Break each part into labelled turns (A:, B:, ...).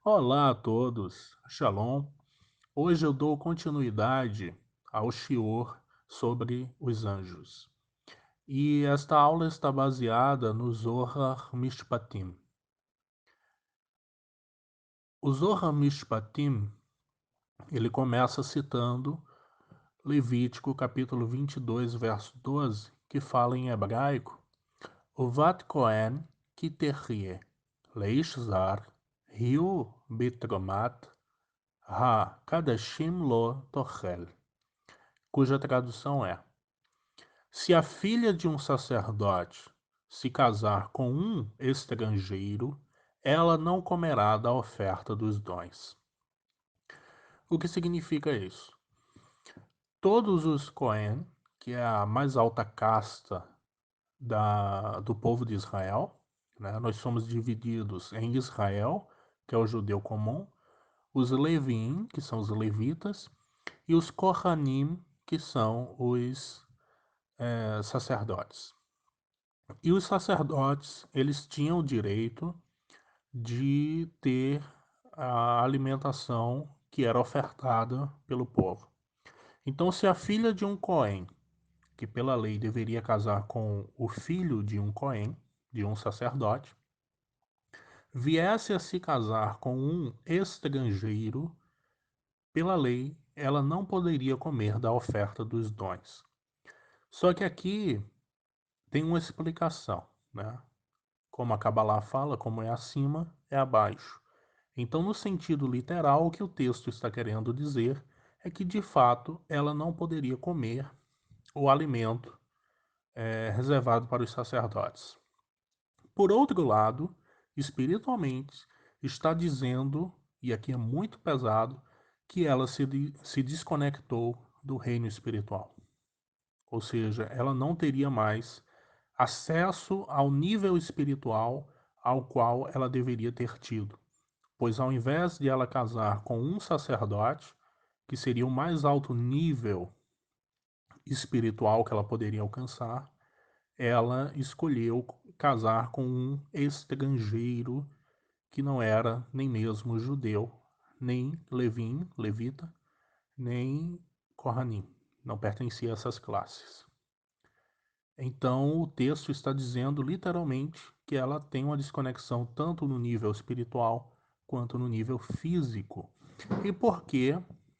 A: Olá a todos, Shalom. Hoje eu dou continuidade ao shiur sobre os anjos. E esta aula está baseada no Zohar Mishpatim. O Zohar Mishpatim, ele começa citando Levítico capítulo 22, verso 12, que fala em hebraico: Uvat Kohen Kiterrie Leish Zar Hiu Bitromat Ha Kadashim Lo Tochel, cuja tradução é: se a filha de um sacerdote se casar com um estrangeiro, ela não comerá da oferta dos dons. O que significa isso? Todos os Cohen, que é a mais alta casta do povo de Israel, né? Nós somos divididos em Israel, que é o judeu comum, os Levim, que são os levitas, e os Kohanim, que são os sacerdotes. E os sacerdotes, eles tinham o direito de ter a alimentação que era ofertada pelo povo. Então, se a filha de um Cohen, que pela lei deveria casar com o filho de um Cohen, de um sacerdote, viesse a se casar com um estrangeiro, pela lei, ela não poderia comer da oferta dos dons. Só que aqui tem uma explicação, né? Como a Kabbalah fala, como é acima, é abaixo. Então, no sentido literal, o que o texto está querendo dizer é que, de fato, ela não poderia comer o alimento reservado para os sacerdotes. Por outro lado, espiritualmente, está dizendo, e aqui é muito pesado, que ela se desconectou do reino espiritual. Ou seja, ela não teria mais acesso ao nível espiritual ao qual ela deveria ter tido, pois ao invés de ela casar com um sacerdote, que seria o mais alto nível espiritual que ela poderia alcançar, ela escolheu casar com um estrangeiro que não era nem mesmo judeu, nem levim, levita, nem Kohanim, não pertencia a essas classes. Então, o texto está dizendo literalmente que ela tem uma desconexão tanto no nível espiritual quanto no nível físico. E por que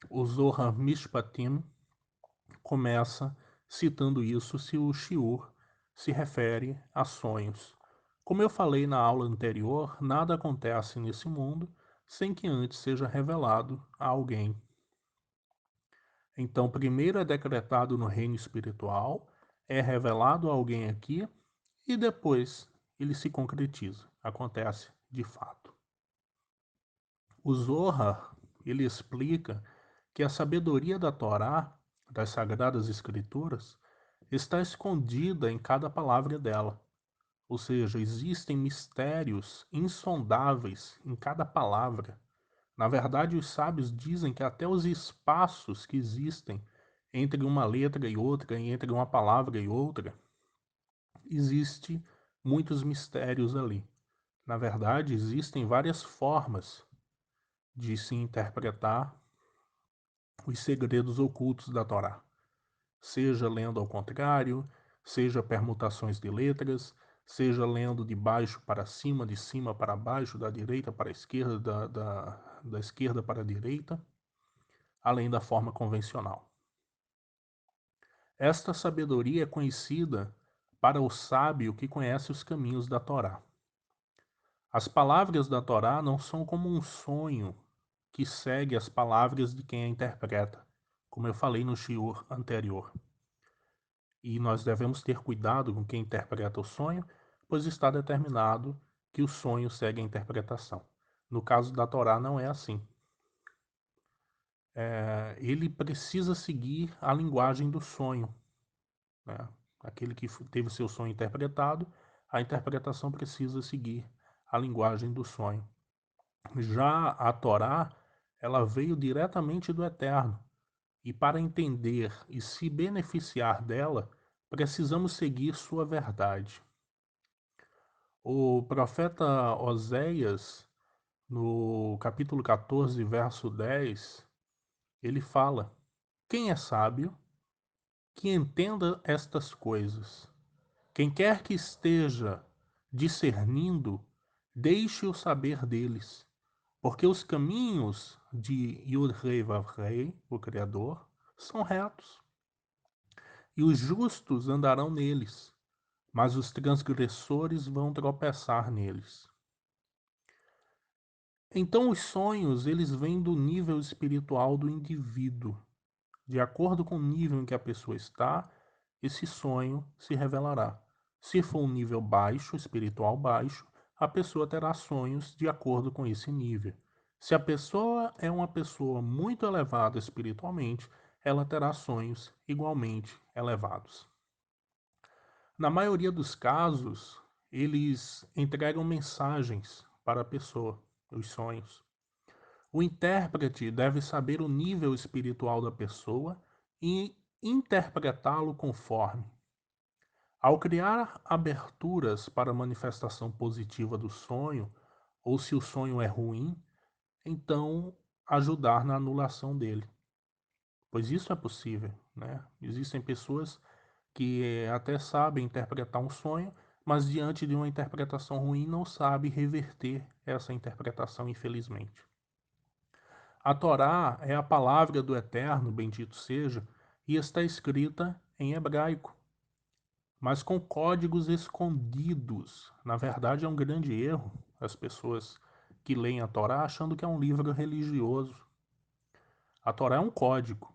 A: o Zohar Mishpatim começa citando isso se o shiur se refere a sonhos? Como eu falei na aula anterior, nada acontece nesse mundo sem que antes seja revelado a alguém. Então, primeiro é decretado no reino espiritual, é revelado a alguém aqui e depois ele se concretiza, acontece de fato. O Zohar, ele explica que a sabedoria da Torá, das Sagradas Escrituras, está escondida em cada palavra dela. Ou seja, existem mistérios insondáveis em cada palavra. Na verdade, os sábios dizem que até os espaços que existem entre uma letra e outra, entre uma palavra e outra, existe muitos mistérios ali. Na verdade, existem várias formas de se interpretar os segredos ocultos da Torá, seja lendo ao contrário, seja permutações de letras, seja lendo de baixo para cima, de cima para baixo, da direita para a esquerda, da esquerda para a direita, além da forma convencional. Esta sabedoria é conhecida para o sábio que conhece os caminhos da Torá. As palavras da Torá não são como um sonho que segue as palavras de quem a interpreta, como eu falei no shiur anterior. E nós devemos ter cuidado com quem interpreta o sonho, pois está determinado que o sonho segue a interpretação. No caso da Torá não é assim. Ele precisa seguir a linguagem do sonho, né? Aquele que teve seu sonho interpretado, a interpretação precisa seguir a linguagem do sonho. Já a Torá, ela veio diretamente do Eterno, e para entender e se beneficiar dela, precisamos seguir sua verdade. O profeta Oséias, no no capítulo 14, verso 10, ele fala: quem é sábio, que entenda estas coisas. Quem quer que esteja discernindo, deixe-o saber deles, porque os caminhos de Yud-Rei Vav-Rei, o Criador, são retos, e os justos andarão neles, mas os transgressores vão tropeçar neles. Então os sonhos, eles vêm do nível espiritual do indivíduo. De acordo com o nível em que a pessoa está, esse sonho se revelará. Se for um nível baixo, espiritual baixo, a pessoa terá sonhos de acordo com esse nível. Se a pessoa é uma pessoa muito elevada espiritualmente, ela terá sonhos igualmente elevados. Na maioria dos casos, eles entregam mensagens para a pessoa, os sonhos. O intérprete deve saber o nível espiritual da pessoa e interpretá-lo conforme. Ao criar aberturas para a manifestação positiva do sonho, ou se o sonho é ruim, então ajudar na anulação dele. Pois isso é possível, né? Existem pessoas que até sabem interpretar um sonho, mas diante de uma interpretação ruim não sabe reverter essa interpretação, infelizmente. A Torá é a palavra do Eterno, bendito seja, e está escrita em hebraico, mas com códigos escondidos. Na verdade, é um grande erro as pessoas que leem a Torá achando que é um livro religioso. A Torá é um código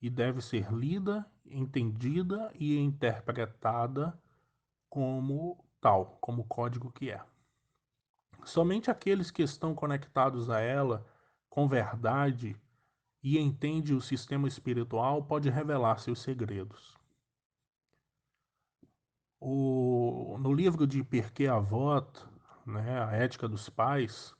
A: e deve ser lida, entendida e interpretada como tal, como código que é. Somente aqueles que estão conectados a ela com verdade e entende o sistema espiritual pode revelar seus segredos. No livro de Pirkei Avot, né, a Ética dos Pais,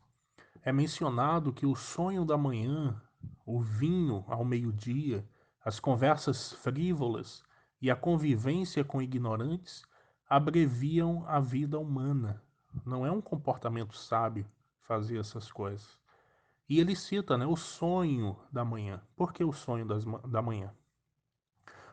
A: é mencionado que o sonho da manhã, o vinho ao meio-dia, as conversas frívolas e a convivência com ignorantes abreviam a vida humana. Não é um comportamento sábio fazer essas coisas. E ele cita, né, o sonho da manhã. Por que o sonho da manhã?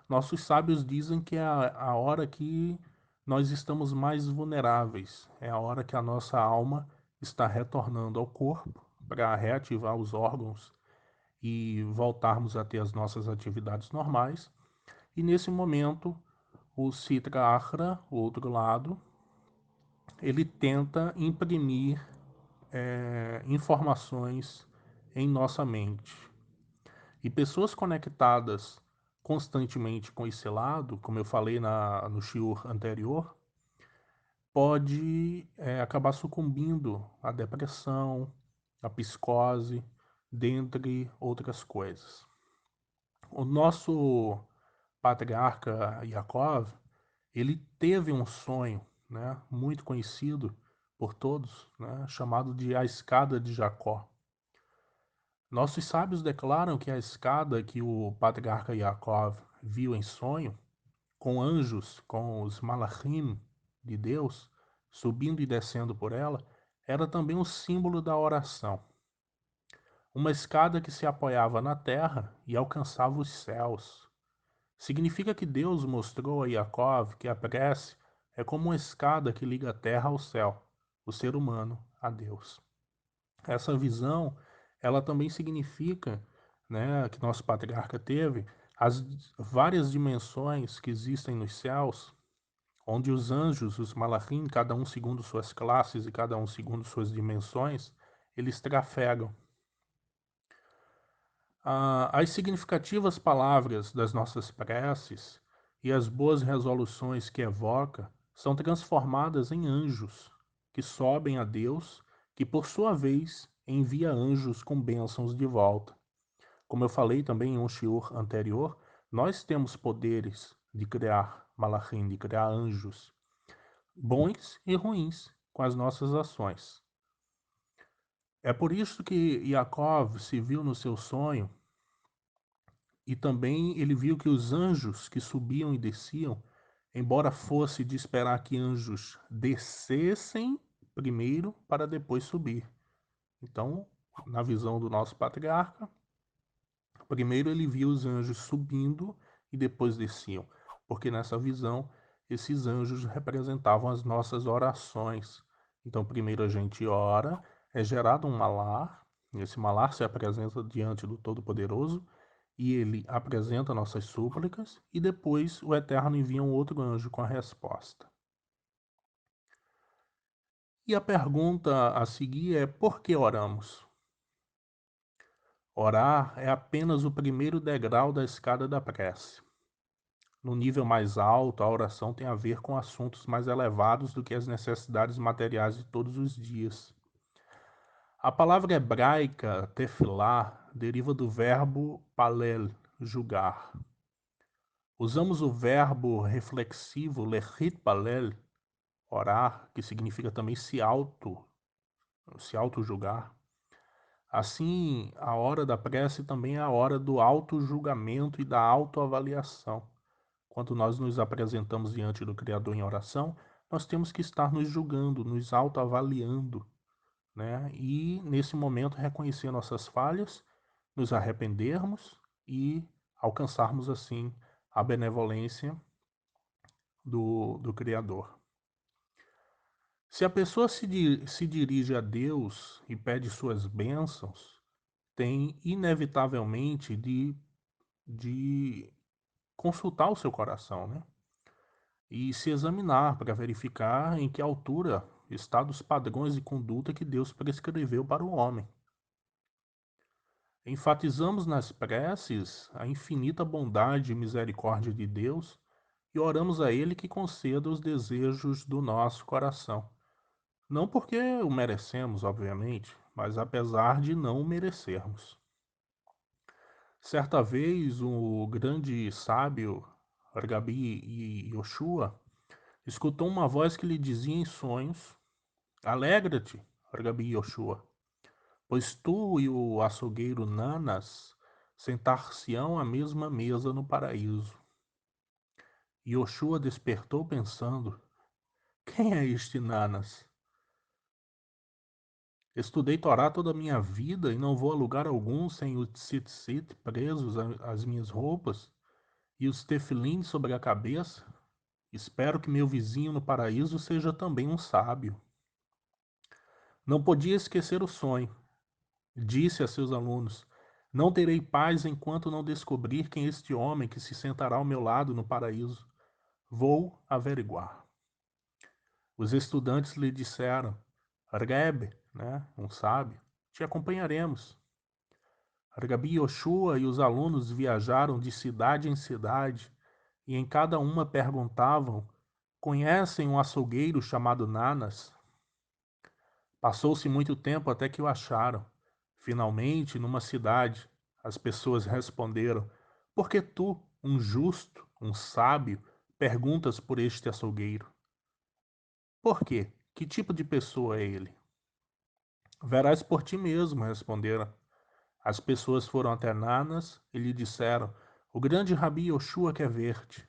A: Nossos sábios dizem que é a hora que nós estamos mais vulneráveis, é a hora que a nossa alma está retornando ao corpo para reativar os órgãos e voltarmos a ter as nossas atividades normais. E nesse momento, o Sitra Achra, o outro lado, ele tenta imprimir informações em nossa mente. E pessoas conectadas constantemente com esse lado, como eu falei no shiur anterior, pode acabar sucumbindo à depressão, à psicose, dentre outras coisas. O nosso patriarca Yaakov, ele teve um sonho, né, muito conhecido por todos, né, chamado de a escada de Jacó. Nossos sábios declaram que a escada que o patriarca Yaakov viu em sonho, com anjos, com os malachim de Deus, subindo e descendo por ela, era também um símbolo da oração. Uma escada que se apoiava na terra e alcançava os céus. Significa que Deus mostrou a Yaakov que a prece é como uma escada que liga a terra ao céu, o ser humano a Deus. Essa visão, ela também significa, né, que nosso patriarca teve, as várias dimensões que existem nos céus, onde os anjos, os malachim, cada um segundo suas classes e cada um segundo suas dimensões, eles trafegam. As significativas palavras das nossas preces e as boas resoluções que evoca são transformadas em anjos, que sobem a Deus, que por sua vez envia anjos com bênçãos de volta. Como eu falei também em um shiur anterior, nós temos poderes de criar malachim, de criar anjos, bons e ruins, com as nossas ações. É por isso que Yaakov se viu no seu sonho e também ele viu que os anjos que subiam e desciam, embora fosse de esperar que anjos descessem primeiro para depois subir. Então, na visão do nosso patriarca, primeiro ele viu os anjos subindo e depois desciam, porque nessa visão esses anjos representavam as nossas orações. Então, primeiro a gente ora, é gerado um malar, esse malar se apresenta diante do Todo-Poderoso e ele apresenta nossas súplicas, e depois o Eterno envia um outro anjo com a resposta. E a pergunta a seguir é: por que oramos? Orar é apenas o primeiro degrau da escada da prece. No nível mais alto, a oração tem a ver com assuntos mais elevados do que as necessidades materiais de todos os dias. A palavra hebraica tefilá deriva do verbo palel, julgar. Usamos o verbo reflexivo lechit palel, orar, que significa também se auto-julgar. Assim, a hora da prece também é a hora do auto-julgamento e da autoavaliação. Quando nós nos apresentamos diante do Criador em oração, nós temos que estar nos julgando, nos autoavaliando, né? E, nesse momento, reconhecer nossas falhas, nos arrependermos e alcançarmos, assim, a benevolência do Criador. Se a pessoa se dirige a Deus e pede suas bênçãos, tem inevitavelmente de consultar o seu coração, né? E se examinar para verificar em que altura estão os padrões de conduta que Deus prescreveu para o homem. Enfatizamos nas preces a infinita bondade e misericórdia de Deus e oramos a Ele que conceda os desejos do nosso coração. Não porque o merecemos, obviamente, mas apesar de não o merecermos. Certa vez, o grande sábio Argabi Yoshua escutou uma voz que lhe dizia em sonhos: Alegra-te, Argabi Yoshua, pois tu e o açougueiro Nanas sentar-se-ão à mesma mesa no paraíso. Yoshua despertou pensando: quem é este Nanas? Estudei Torá toda a minha vida e não vou a lugar algum sem o tzitzit presos às minhas roupas e os tefilim sobre a cabeça. Espero que meu vizinho no paraíso seja também um sábio. Não podia esquecer o sonho. Disse a seus alunos: não terei paz enquanto não descobrir quem é este homem que se sentará ao meu lado no paraíso. Vou averiguar. Os estudantes lhe disseram: Rebbe, né, um sábio, te acompanharemos. Rabi Yoshua e os alunos viajaram de cidade em cidade e em cada uma perguntavam: conhecem um açougueiro chamado Nanas? Passou-se muito tempo até que o acharam. Finalmente, numa cidade, as pessoas responderam: por que tu, um justo, um sábio, perguntas por este açougueiro? Por quê? Que tipo de pessoa é ele? Verás por ti mesmo, responderam. As pessoas foram até Nanas e lhe disseram: o grande Rabi Yoshua quer ver-te.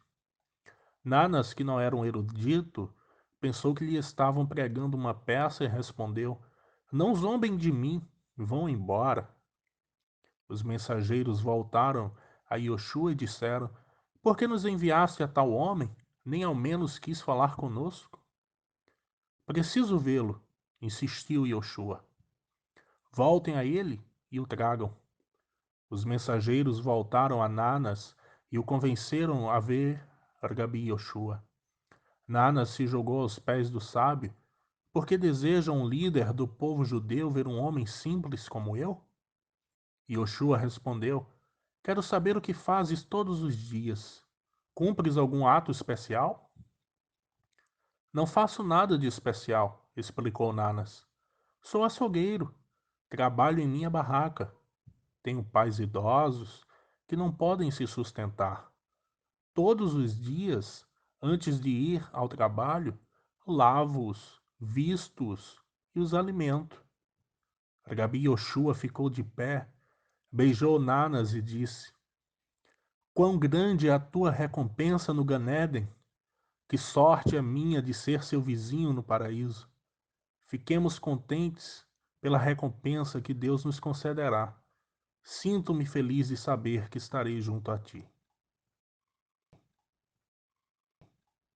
A: Nanas, que não era um erudito, pensou que lhe estavam pregando uma peça e respondeu: não zombem de mim, vão embora. Os mensageiros voltaram a Yoshua e disseram: por que nos enviaste a tal homem? Nem ao menos quis falar conosco? Preciso vê-lo, insistiu Yoshua. Voltem a ele e o tragam. Os mensageiros voltaram a Nanas e o convenceram a ver Argabi Yoshua. Nanas se jogou aos pés do sábio. Por que deseja um líder do povo judeu ver um homem simples como eu? Yoshua respondeu: quero saber o que fazes todos os dias. Cumpres algum ato especial? Não faço nada de especial, explicou Nanas. Sou açougueiro. Trabalho em minha barraca. Tenho pais idosos que não podem se sustentar. Todos os dias, antes de ir ao trabalho, lavo-os, visto-os e os alimento. Rabi Yoshua ficou de pé, beijou Nanas e disse: quão grande é a tua recompensa no Ganeden! Que sorte a minha de ser seu vizinho no paraíso! Fiquemos contentes pela recompensa que Deus nos concederá. Sinto-me feliz de saber que estarei junto a ti.